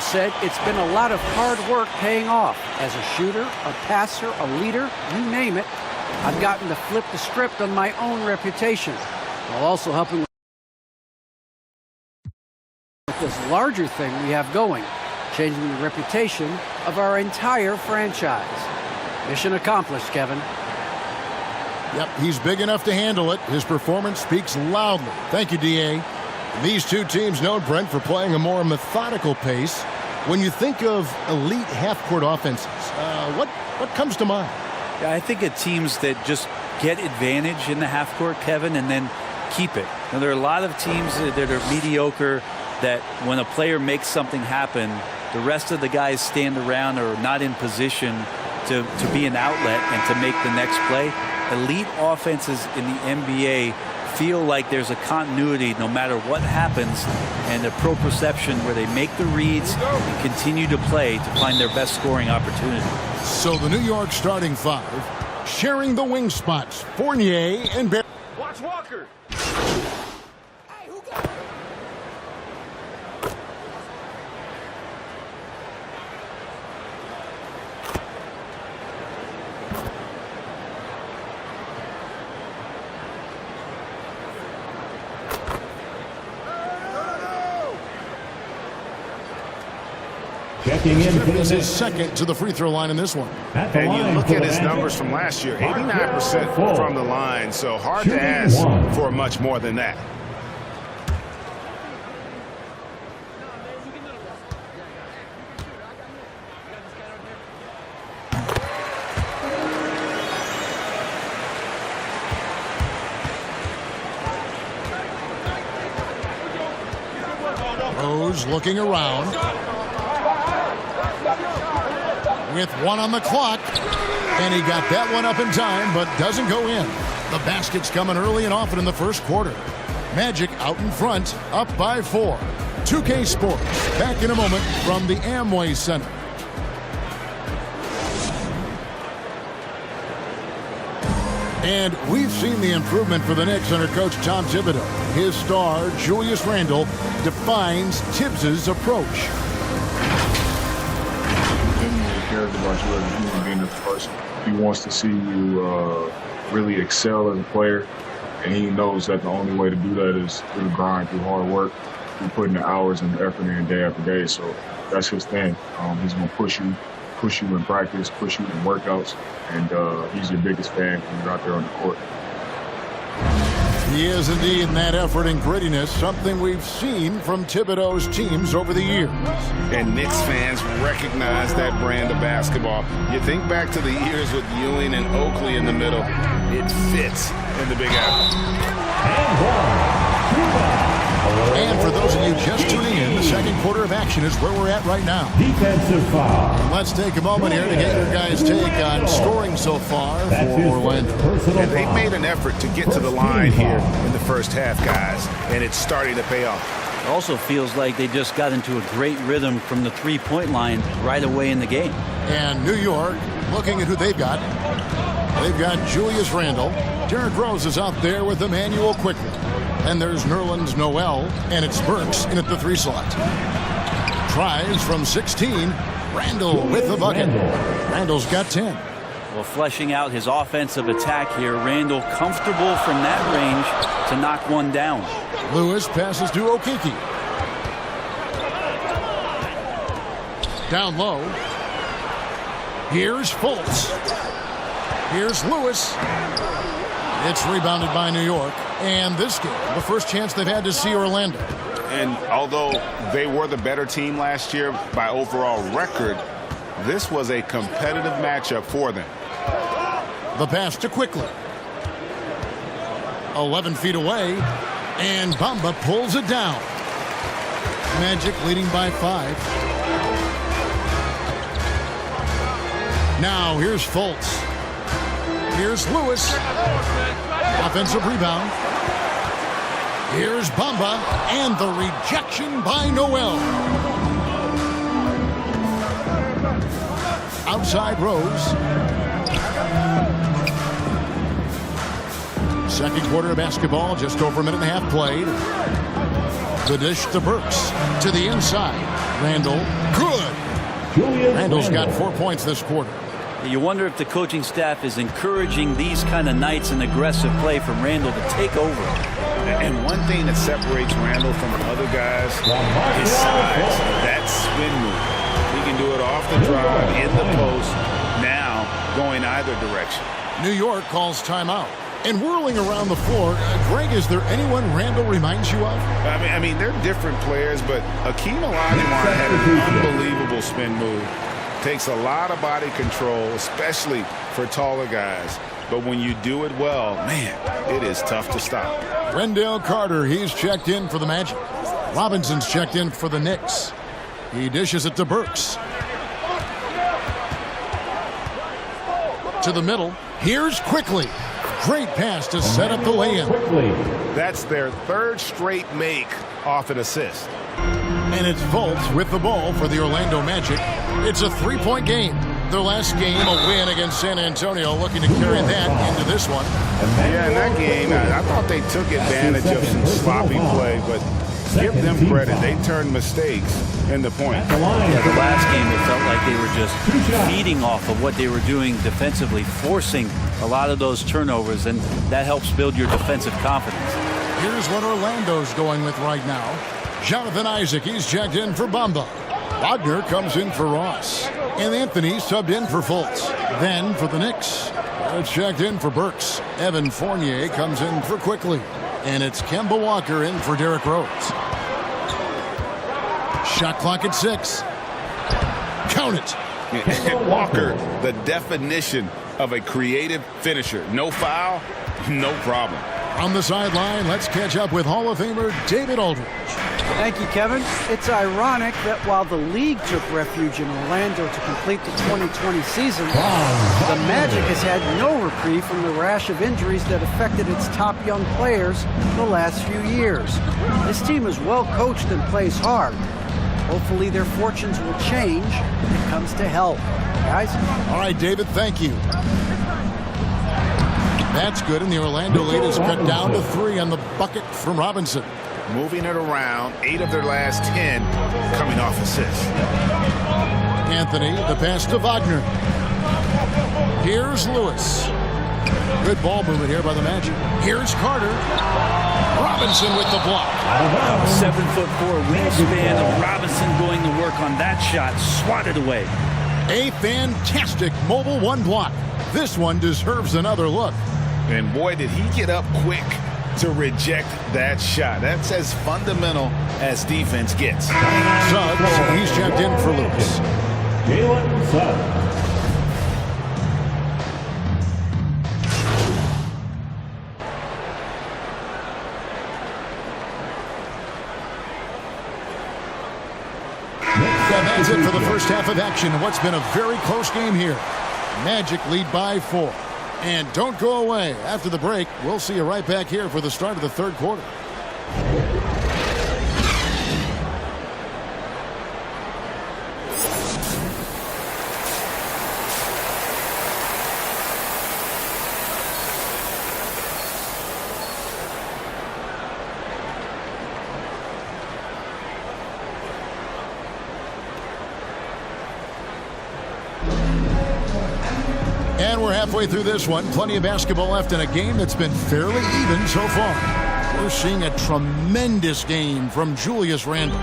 said it's been a lot of hard work paying off. As a shooter, a passer, a leader, you name it, I've gotten to flip the script on my own reputation, while also helping with this larger thing we have going, changing the reputation of our entire franchise. Mission accomplished, Kevin. Yep, he's big enough to handle it. His performance speaks loudly. Thank you, D.A. These two teams known, Brent, for playing a more methodical pace. When you think of elite half-court offenses, what comes to mind? Yeah, I think of teams that just get advantage in the half-court, Kevin, and then keep it. Now, there are a lot of teams that are mediocre, that when a player makes something happen, the rest of the guys stand around or are not in position to be an outlet and to make the next play. Elite offenses in the NBA feel like there's a continuity no matter what happens, and a proprioception where they make the reads and continue to play to find their best scoring opportunity. So the New York starting five, sharing the wing spots, Fournier and Barry. Watch Walker. Checking in for his second to the free throw line in this one. And you look at his numbers from last year, 89% from the line, so hard to ask for much more than that. Rose looking around. With one on the clock, and he got that one up in time, but doesn't go in. The basket's coming early and often in the first quarter. Magic out in front, up by 4. 2K Sports, back in a moment from the Amway Center. And we've seen the improvement for the Knicks under coach Tom Thibodeau. His star, Julius Randle, defines Tibbs's approach. Cares about you as a human being, as a person. He wants to see you really excel as a player, and he knows that the only way to do that is through the grind, through hard work, through putting the hours and the effort in day after day. So that's his thing. He's going to push you in practice, push you in workouts, and he's your biggest fan when you're out there on the court. He is indeed in that effort and grittiness, something we've seen from Thibodeau's teams over the years. And Knicks fans recognize that brand of basketball. You think back to the years with Ewing and Oakley in the middle. It fits in the Big Apple. And for those of you just tuning in, the second quarter of action is where we're at right now. Defensive foul. And let's take a moment here to get your guys' take on scoring so far for Orlando. And they made an effort to get to the line here in the first half, guys, and it's starting to pay off. It also feels like they just got into a great rhythm from the three-point line right away in the game. And New York, looking at who they've got. They've got Julius Randle. Derrick Rose is out there with Emmanuel Quickly. And there's Nerlens Noel, and it's Burks in at the 3 slot. Tries from 16. Randle with the bucket. Randle's got 10. Well, fleshing out his offensive attack here, Randle comfortable from that range to knock one down. Lewis passes to Okeke. Down low. Here's Fultz. Here's Lewis. It's rebounded by New York. And this game, the first chance they've had to see Orlando. And although they were the better team last year by overall record, this was a competitive matchup for them. The pass to Quickly. 11 feet away. And Bamba pulls it down. Magic leading by 5. Now here's Fultz. Here's Lewis. Offensive rebound. Here's Bamba, and the rejection by Noel. Outside Rose. Second quarter of basketball, just over a minute and a half played. The dish to Burks, to the inside. Randall, good. Randall's got 4 points this quarter. You wonder if the coaching staff is encouraging these kind of nights and aggressive play from Randall to take over. And one thing that separates Randall from other guys, his size, that spin move. He can do it off the drive, in the post, now going either direction. New York calls timeout. And whirling around the floor, Greg, is there anyone Randall reminds you of? I mean, they're different players, but Hakeem Olajuwon had an unbelievable spin move. Takes a lot of body control, especially for taller guys. But when you do it well, man, it is tough to stop. Wendell Carter, he's checked in for the Magic. Robinson's checked in for the Knicks. He dishes it to Burks. To the middle. Here's Quickly. Great pass to set up the lay-in. That's their third straight make off an assist. And it's Volt with the ball for the Orlando Magic. It's a 3-point game. Their last game, a win against San Antonio, looking to carry that into this one. Yeah, in that game, I thought they took advantage of some sloppy play, but give them credit. They turned mistakes into points. Yeah, the last game, it felt like they were just feeding off of what they were doing defensively, forcing a lot of those turnovers, and that helps build your defensive confidence. Here's what Orlando's going with right now. Jonathan Isaac, he's checked in for Bamba. Wagner comes in for Ross. And Anthony's subbed in for Fultz. Then for the Knicks, it's checked in for Burks. Evan Fournier comes in for Quickly. And it's Kemba Walker in for Derrick Rose. Shot clock at 6. Count it. Walker, the definition of a creative finisher. No foul, no problem. On the sideline, let's catch up with Hall of Famer David Aldridge. Thank you, Kevin. It's ironic that while the league took refuge in Orlando to complete the 2020 season, the Magic has had no reprieve from the rash of injuries that affected its top young players the last few years. This team is well coached and plays hard. Hopefully their fortunes will change when it comes to health. Guys? All right, David, thank you. That's good, and the Orlando lead is cut down to 3 on the bucket from Robinson. Moving it around, 8 of their last 10 coming off assists. Anthony, the pass to Wagner. Here's Lewis. Good ball movement here by the Magic. Here's Carter. Robinson with the block. 7'4" wingspan of Robinson going to work on that shot, swatted away. A fantastic mobile 1 block. This one deserves another look. And boy, did he get up quick to reject that shot. That's as fundamental as defense gets. Suggs, he's checked in for Lewis. Jalen Suggs. That's it for the first half of action in what's been a very close game here. Magic lead by 4. And don't go away. After the break, we'll see you right back here for the start of the third quarter. And we're halfway through this one. Plenty of basketball left in a game that's been fairly even so far. We're seeing a tremendous game from Julius Randle.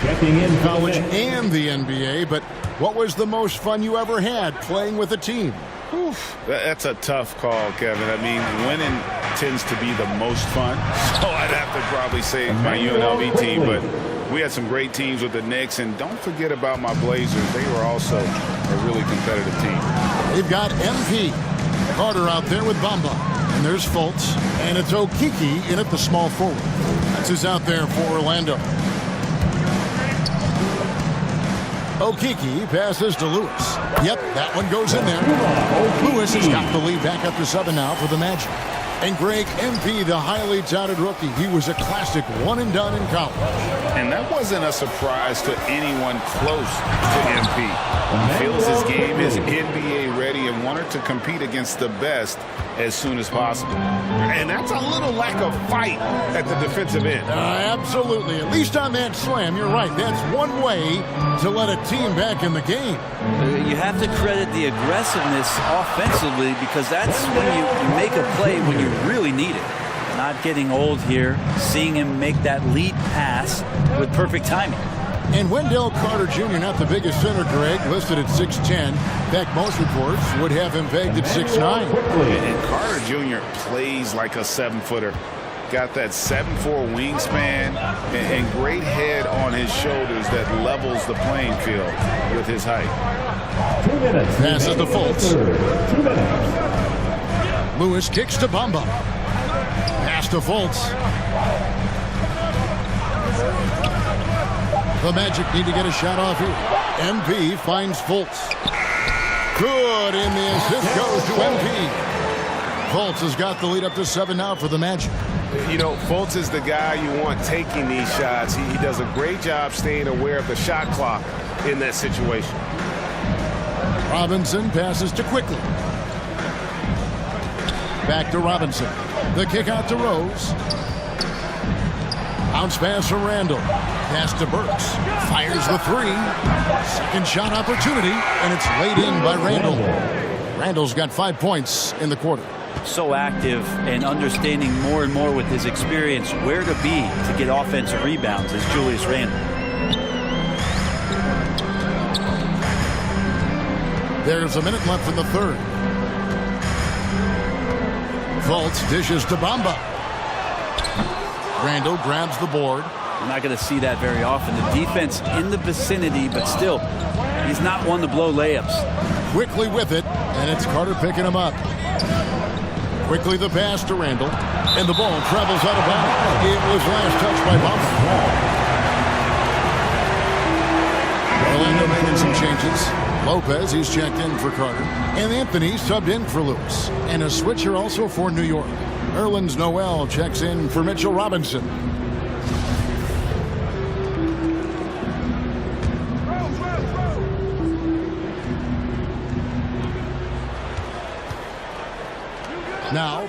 Checking in College and the NBA, but what was the most fun you ever had playing with a team? Oof, that's a tough call, Kevin. I mean, winning tends to be the most fun. So I'd have to probably say my UNLV team, but we had some great teams with the Knicks. And don't forget about my Blazers. They were also a really competitive team. They've got MP. Carter out there with Bamba. And there's Fultz. And it's Okeke in at the small forward. That's who's out there for Orlando. Okeke passes to Lewis. Yep, that one goes in there. Lewis has got the lead back up to 7 now for the Magic. And Greg, MP, the highly touted rookie, he was a classic one-and-done in college. And that wasn't a surprise to anyone close to MP. He feels his game is NBA ready and wanted to compete against the best as soon as possible. And that's a little lack of fight at the defensive end. Absolutely. At least on that slam, you're right. That's one way to let a team back in the game. You have to credit the aggressiveness offensively, because that's when you make a play when you really need it. Not getting old here, seeing him make that lead pass with perfect timing. And Wendell Carter Jr., not the biggest center, Greg, listed at 6'10". In fact, most reports would have him pegged at 6'9". And Carter Jr. plays like a 7-footer. Got that 7'4" wingspan and great head on his shoulders that levels the playing field with his height. 2 minutes. Pass it to Fultz. 2 minutes. Lewis kicks to Bamba. Pass to Fultz. The Magic need to get a shot off here. MP finds Fultz. Good, and the assist goes to MP. Fultz has got the lead up to 7 now for the Magic. You know, Fultz is the guy you want taking these shots. He does a great job staying aware of the shot clock in that situation. Robinson passes to Quickly. Back to Robinson. The kick out to Rose. Bounce pass from Randall. Pass to Burks. Fires the 3. Second shot opportunity, and it's laid in by Randall. Randall's got 5 points in the quarter. So active and understanding more and more with his experience where to be to get offensive rebounds is Julius Randle. There's a minute left in the third. Fultz dishes to Bamba. Randall grabs the board. You're not going to see that very often. The defense in the vicinity, but still, he's not one to blow layups. Quickly with it, and it's Carter picking him up. Quickly the pass to Randall, and the ball travels out of bounds. It was last touched by Bamba. Orlando making some changes. Lopez, he's checked in for Carter. And Anthony subbed in for Lewis. And a switcher also for New York. Nerlens Noel checks in for Mitchell Robinson. Now,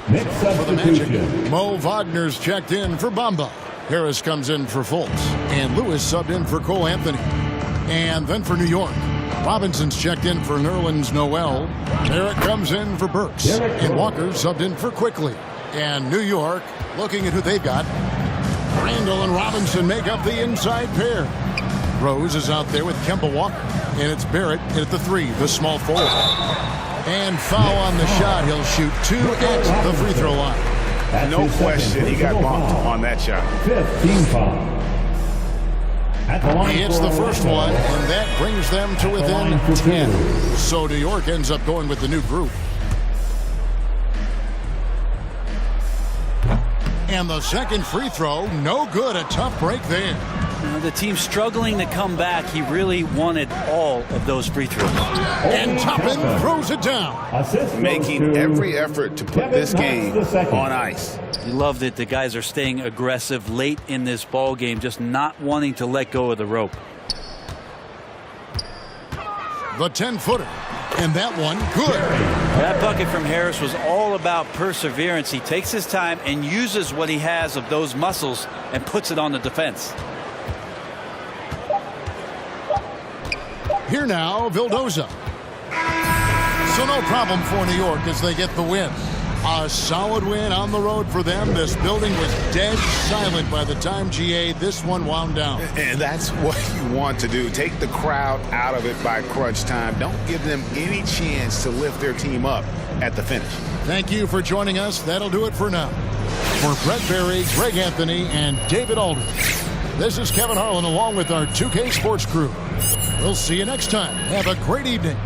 Next for the Magic, substitution. Mo Wagner's checked in for Bamba. Harris comes in for Fultz. And Lewis subbed in for Cole Anthony. And then for New York, Robinson's checked in for Nerlens Noel. Barrett comes in for Burks. And Walker subbed in for Quickly. And New York, looking at who they've got, Randall and Robinson make up the inside pair. Rose is out there with Kemba Walker. And it's Barrett at the 3, the small forward. And foul on the shot. He'll shoot 2 at the free throw line. That's No his second question, he got personal bumped foul. on that shot. 5th team foul. At the line He hits for the first one, and that brings them to within line for 10. 2. So New York ends up going with the new group. And the second free throw, no good. A tough break there. The team's struggling to come back. He really wanted all of those free throws. And Toppin throws it down. Assist goes Making to every effort to put this game Kevin Knox II. on ice. You love that the guys are staying aggressive late in this ball game, just not wanting to let go of the rope. The 10-footer. And that one, good. That bucket from Harris was all about perseverance. He takes his time and uses what he has of those muscles and puts it on the defense. Here now, Vildoza. So no problem for New York as they get the win. A solid win on the road for them. This building was dead silent by the time, GA, this one wound down. And that's what you want to do. Take the crowd out of it by crunch time. Don't give them any chance to lift their team up at the finish. Thank you for joining us. That'll do it for now. For Brett Berry, Greg Anthony, and David Aldridge, This is Kevin Harlan along with our 2K Sports crew. We'll see you next time. Have a great evening.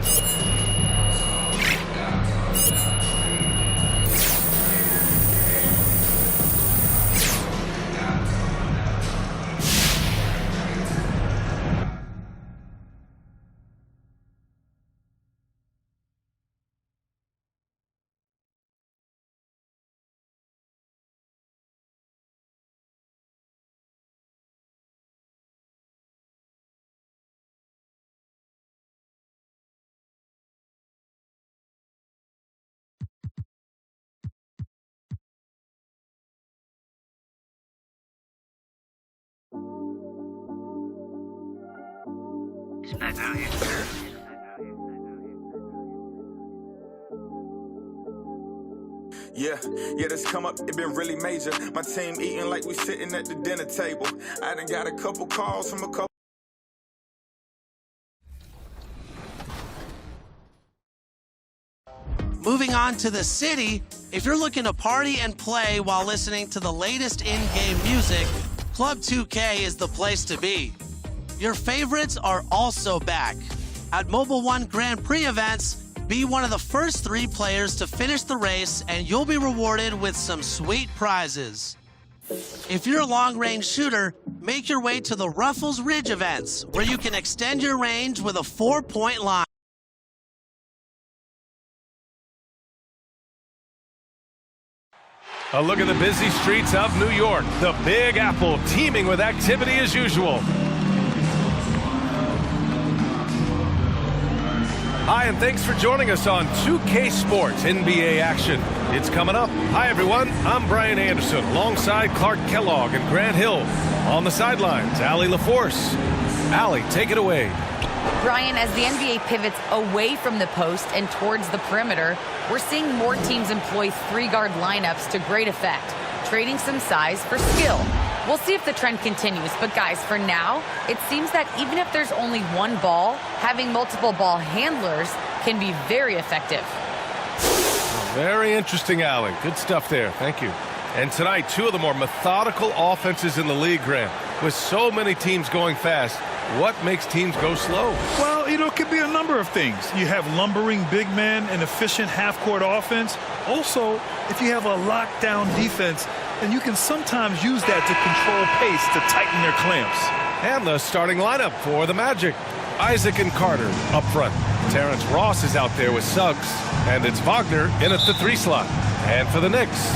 Yeah, this come up, it been really major. My team eating like we sitting at the dinner table. I done got a couple calls from a couple. Moving on to the city, if you're looking to party and play while listening to the latest in-game music, Club 2K is the place to be. Your favorites are also back. At Mobile One Grand Prix events, be one of the first 3 players to finish the race and you'll be rewarded with some sweet prizes. If you're a long-range shooter, make your way to the Ruffles Ridge events, where you can extend your range with a 4-point line. A look at the busy streets of New York. The Big Apple teeming with activity as usual. Hi, and thanks for joining us on 2K Sports NBA action. It's coming up. Hi, everyone. I'm Brian Anderson, alongside Clark Kellogg and Grant Hill. On the sidelines, Allie LaForce. Allie, take it away. Brian, as the NBA pivots away from the post and towards the perimeter, we're seeing more teams employ 3-guard lineups to great effect, trading some size for skill. We'll see if the trend continues, but guys, for now, it seems that even if there's only one ball, having multiple ball handlers can be very effective. Very interesting, Allie. Good stuff there. Thank you. And tonight, 2 of the more methodical offenses in the league, Grant. With so many teams going fast, what makes teams go slow? Well, it could be a number of things. You have lumbering big men and efficient half-court offense. Also, if you have a lockdown defense, then you can sometimes use that to control pace to tighten their clamps. And the starting lineup for the Magic. Isaac and Carter up front. Terrence Ross is out there with Suggs. And it's Wagner in at the 3 slot. And for the Knicks,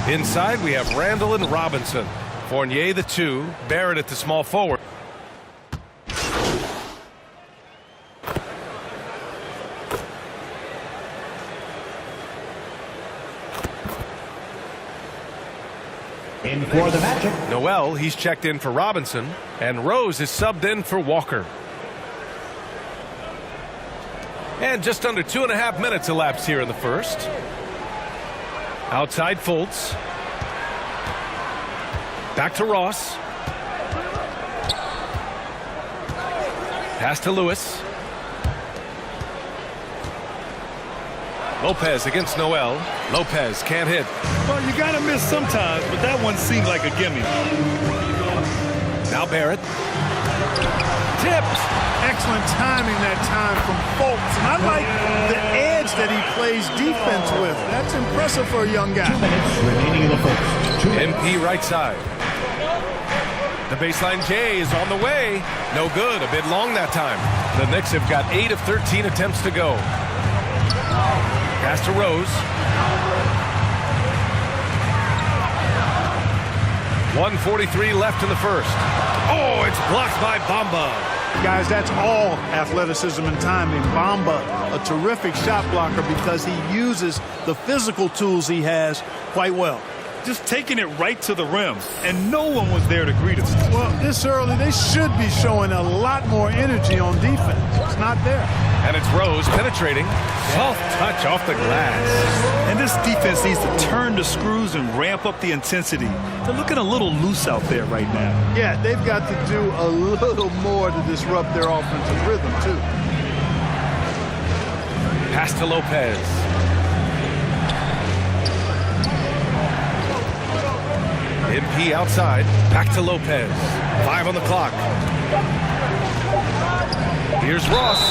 inside we have Randall and Robinson. Fournier the 2, Barrett at the small forward. In for the Magic. Noel, he's checked in for Robinson. And Rose is subbed in for Walker. And just under 2.5 minutes elapsed here in the first. Outside Fultz. Back to Ross. Pass to Lewis. Lopez against Noel. Lopez can't hit. Well, you got to miss sometimes, but that one seemed like a gimme. Now Barrett. Tipped. Excellent timing that time from Fultz. And I like the edge that he plays defense with. That's impressive for a young guy. 2 minutes remaining in the first. MP right side. The baseline J is on the way. No good. A bit long that time. The Knicks have got 8 of 13 attempts to go. Pass to Rose. 1:43 left in the first. Oh, it's blocked by Bamba. Guys, that's all athleticism and timing. Bamba, a terrific shot blocker because he uses the physical tools he has quite well. Just taking it right to the rim, and no one was there to greet us. Well, this early, they should be showing a lot more energy on defense. It's not there. And it's Rose penetrating. Soft touch off the glass. And this defense needs to turn the screws and ramp up the intensity. They're looking a little loose out there right now. Yeah, they've got to do a little more to disrupt their offensive rhythm, too. Pass to Lopez. MP outside. Back to Lopez. 5 on the clock. Here's Ross.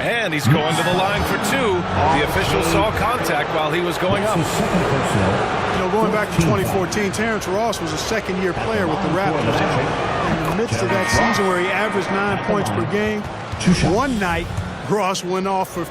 And he's going to the line for 2. The official saw contact while he was going up. You know, going back to 2014, Terrence Ross was a second-year player with the Raptors. In the midst of that season where he averaged 9 points per game, one night Ross went off for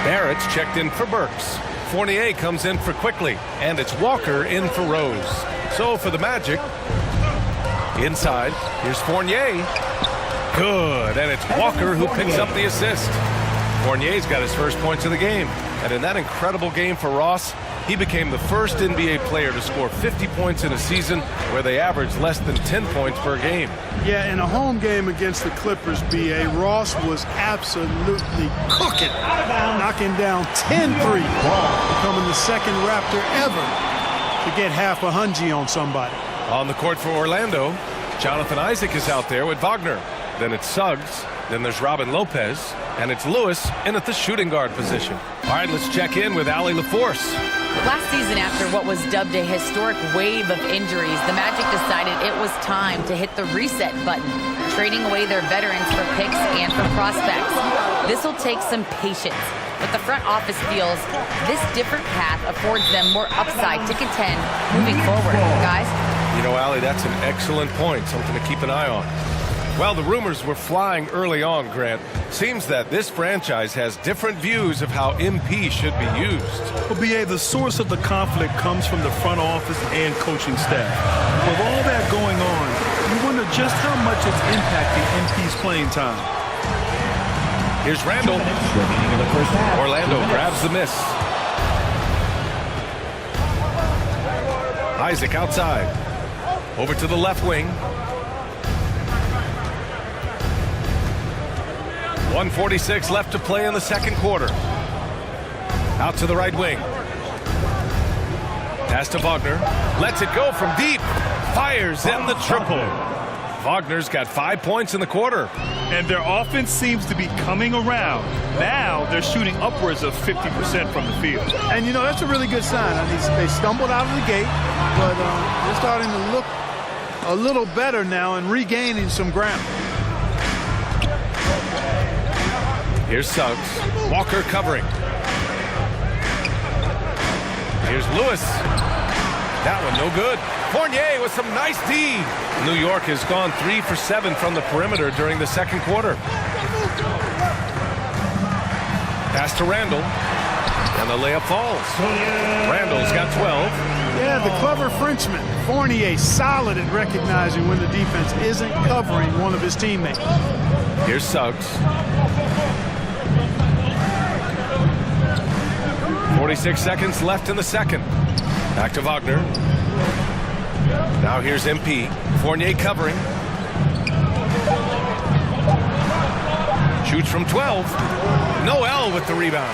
Barrett's checked in for Burks. Fournier comes in for Quickly, and it's Walker in for Rose. So for the Magic, inside, here's Fournier. Good, and it's Walker who picks up the assist. Fournier's got his first points of the game, and in that incredible game for Ross, he became the first NBA player to score 50 points in a season where they averaged less than 10 points per game. Yeah, in a home game against the Clippers, B.A., Ross was absolutely cooking, knocking down 10 threes, becoming the second Raptor ever to get half a hungy on somebody. On the court for Orlando, Jonathan Isaac is out there with Wagner. Then it's Suggs. Then there's Robin Lopez. And it's Lewis in at the shooting guard position. All right, let's check in with Allie LaForce. Last season, after what was dubbed a historic wave of injuries, the Magic decided it was time to hit the reset button, trading away their veterans for picks and for prospects. This will take some patience, but the front office feels this different path affords them more upside to contend moving forward. Guys? You know, Allie, that's an excellent point, something to keep an eye on. Well, the rumors were flying early on, Grant. Seems that this franchise has different views of how MP should be used. Well, B.A., the source of the conflict comes from the front office and coaching staff. With all that going on, you wonder just how much it's impacting MP's playing time. Here's Randall. Orlando grabs the miss. Isaac outside. Over to the left wing. 1:46 left to play in the second quarter. Out to the right wing. Pass to Wagner. Lets it go from deep. Fires in the triple. Wagner's got 5 points in the quarter. And their offense seems to be coming around. Now they're shooting upwards of 50% from the field. And, you know, that's a really good sign. I mean, they stumbled out of the gate, but they're starting to look a little better now and regaining some ground. Here's Suggs. Walker covering. Here's Lewis. That one no good. Fournier with some nice D. New York has gone 3 for 7 from the perimeter during the second quarter. Pass to Randall. And the layup falls. Randall's got 12. Yeah, the clever Frenchman. Fournier solid at recognizing when the defense isn't covering one of his teammates. Here's Suggs. 46 seconds left in the second. Back to Wagner. Now here's MP. Fournier covering. Shoots from 12. Noel with the rebound.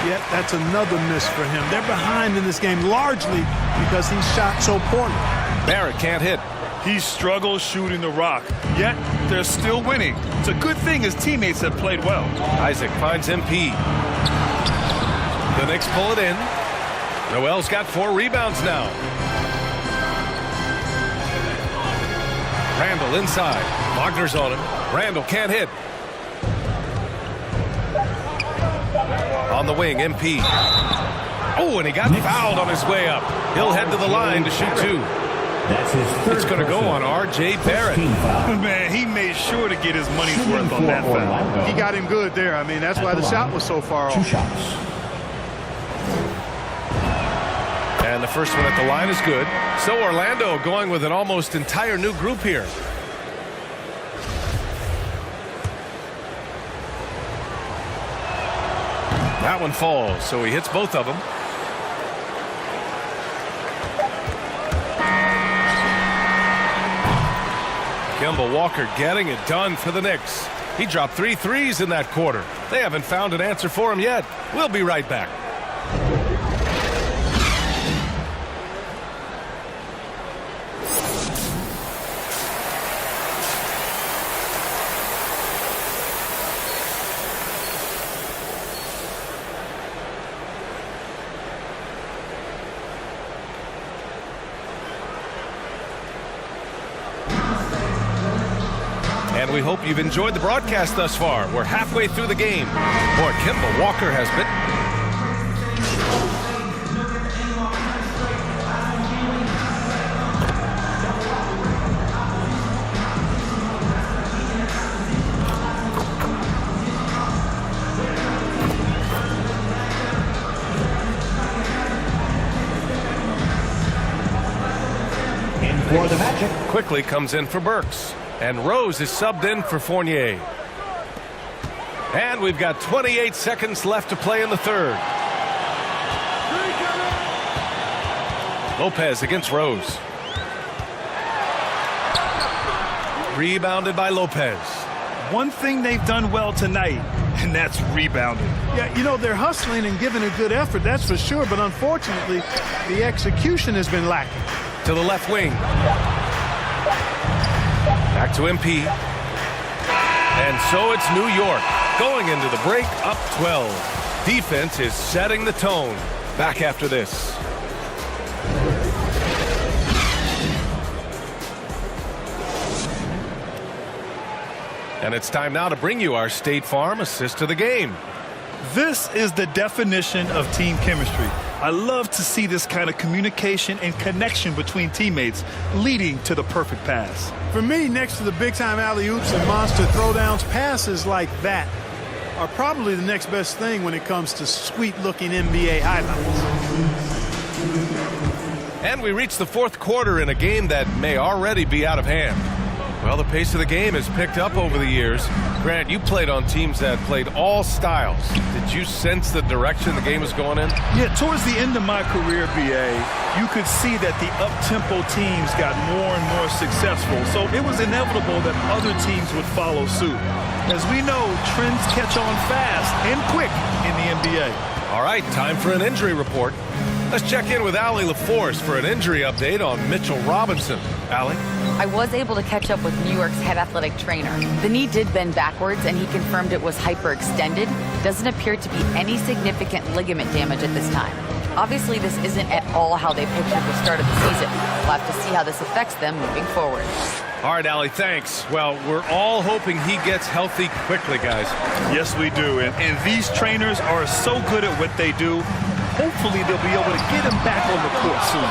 Yep, that's another miss for him. They're behind in this game largely because he shot so poorly. Barrett can't hit. He struggles shooting the rock, yet they're still winning. It's a good thing his teammates have played well. Isaac finds MP. The Knicks pull it in. Noel's got 4 rebounds now. Randall inside. Wagner's on him. Randall can't hit. On the wing, MP. Oh, and he got fouled on his way up. He'll head to the line to shoot 2. That's his third. It's going to go on R.J. Barrett. Man, he made sure to get his money's worth on that foul. He got him good there. I mean, that's why the shot was so far off. 2 shots. And the first one at the line is good. So Orlando going with an almost entire new group here. That one falls, so he hits both of them. Kemba Walker getting it done for the Knicks. He dropped 3 threes in that quarter. They haven't found an answer for him yet. We'll be right back. And we hope you've enjoyed the broadcast thus far. We're halfway through the game. Boy, Kemba Walker has been... For the Magic. Quickly comes in for Burks. And Rose is subbed in for Fournier. And we've got 28 seconds left to play in the third. Lopez against Rose. Rebounded by Lopez. One thing they've done well tonight, and that's rebounding. Yeah, you know, they're hustling and giving a good effort, that's for sure. But unfortunately, the execution has been lacking. To the left wing. Back to MP. And so it's New York going into the break up 12. Defense is setting the tone. Back after this. And it's time now to bring you our State Farm assist to the game. This is the definition of team chemistry. I love to see this kind of communication and connection between teammates leading to the perfect pass. For me, next to the big-time alley-oops and monster throwdowns, passes like that are probably the next best thing when it comes to sweet-looking NBA highlights. And we reach the fourth quarter in a game that may already be out of hand. Well, the pace of the game has picked up over the years. Grant, you played on teams that played all styles. Did you sense the direction the game was going in? Yeah, towards the end of my career, BA, you could see that the up-tempo teams got more and more successful. So it was inevitable that other teams would follow suit. As we know, trends catch on fast and quick in the NBA. All right, time for an injury report. Let's check in with Allie LaForce for an injury update on Mitchell Robinson. Allie? I was able to catch up with New York's head athletic trainer. The knee did bend backwards, and he confirmed it was hyperextended. Doesn't appear to be any significant ligament damage at this time. Obviously, this isn't at all how they pictured the start of the season. We'll have to see how this affects them moving forward. All right, Allie, thanks. Well, we're all hoping he gets healthy quickly, guys. Yes, we do. And these trainers are so good at what they do. Hopefully, they'll be able to get him back on the court soon.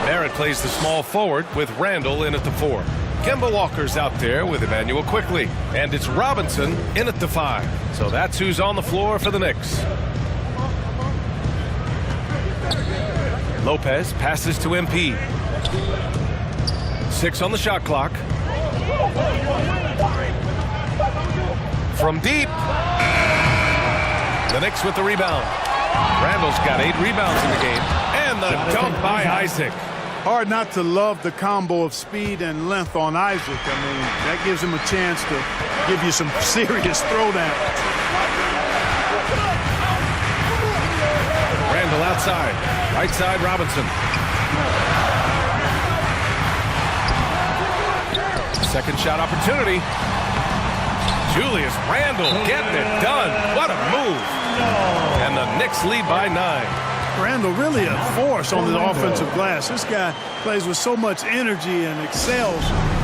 Barrett plays the small forward with Randall in at the 4. Kemba Walker's out there with Emmanuel Quickly. And it's Robinson in at the 5. So that's who's on the floor for the Knicks. Lopez passes to MP. 6 on the shot clock. From deep. The Knicks with the rebound. Randall's got 8 rebounds in the game. And the dunk by Isaac. Hard not to love the combo of speed and length on Isaac. I mean, that gives him a chance to give you some serious throwdown. Randall outside. Right side, Robinson. Second shot opportunity. Julius Randall getting it done. What a move. And the Knicks lead by 9. Randall really a force on the offensive glass. This guy plays with so much energy and excels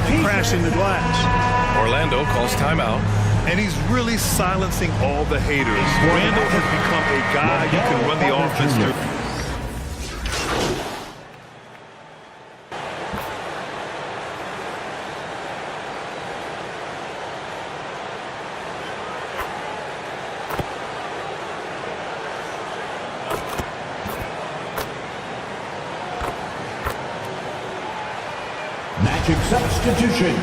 in crashing the glass. Orlando calls timeout. And he's really silencing all the haters. Randall has become a guy you can run the offense through. Magic substitution.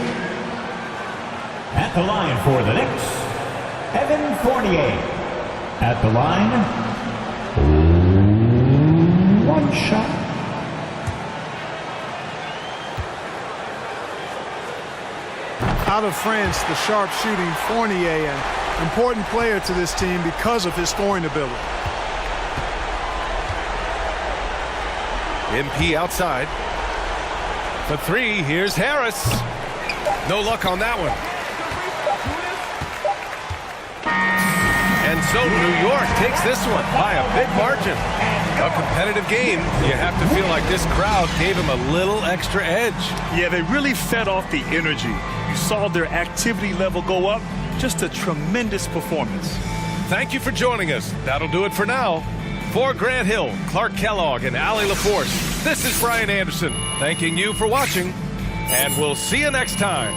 At the line for the Knicks, Evan Fournier. At the line, 1 shot. Out of France, the sharpshooting Fournier, an important player to this team because of his scoring ability. MP outside. For 3, here's Harris. No luck on that one. And so New York takes this one by a big margin. A competitive game. You have to feel like this crowd gave him a little extra edge. Yeah, they really fed off the energy. You saw their activity level go up. Just a tremendous performance. Thank you for joining us. That'll do it for now. For Grant Hill, Clark Kellogg, and Allie LaForce, this is Brian Anderson, thanking you for watching, and we'll see you next time.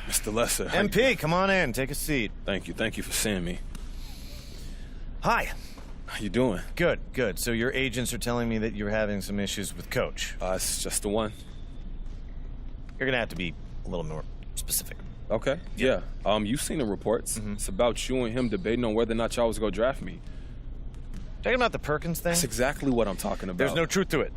Mr. Lesser. MP, come on in. Take a seat. Thank you. Thank you for seeing me. Hi. How you doing? Good, good. So your agents are telling me that you're having some issues with Coach. It's just the one. You're gonna have to be a little more specific. Okay. Yeah. You've seen the reports. It's about you and him debating on whether or not y'all was gonna draft me. Talking about the Perkins thing? That's exactly what I'm talking about. There's no truth to it.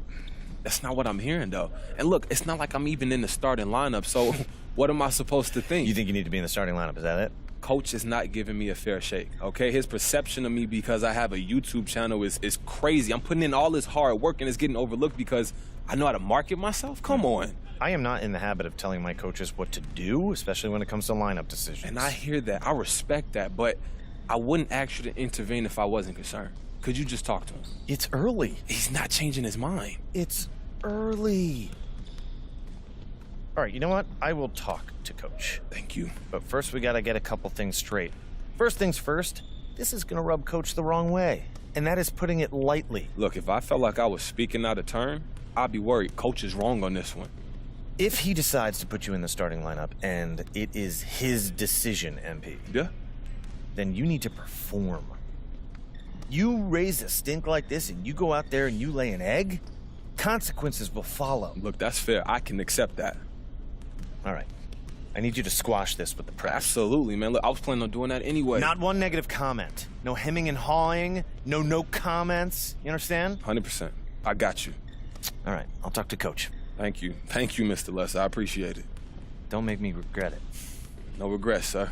That's not what I'm hearing, though. And look, it's not like I'm even in the starting lineup, so what am I supposed to think? You think you need to be in the starting lineup, is that it? Coach is not giving me a fair shake, okay? His perception of me because I have a YouTube channel is crazy. I'm putting in all this hard work and it's getting overlooked because I know how to market myself? Come on. I am not in the habit of telling my coaches what to do, especially when it comes to lineup decisions. And I hear that. I respect that, but I wouldn't ask you to intervene if I wasn't concerned. Could you just talk to him? It's early. He's not changing his mind. It's early. All right, you know what? I will talk to Coach. Thank you. But first, we got to get a couple things straight. First things first, this is going to rub Coach the wrong way, and that is putting it lightly. Look, if I felt like I was speaking out of turn, I'd be worried. Coach is wrong on this one. If he decides to put you in the starting lineup, and it is his decision, MP, yeah, then you need to perform. You raise a stink like this, and you go out there and you lay an egg, consequences will follow. Look, that's fair. I can accept that. All right. I need you to squash this with the press. Absolutely, man. Look, I was planning on doing that anyway. Not one negative comment. No hemming and hawing. No comments. You understand? 100%. I got you. All right. I'll talk to Coach. Thank you. Thank you, Mr. Lesser. I appreciate it. Don't make me regret it. No regrets, sir.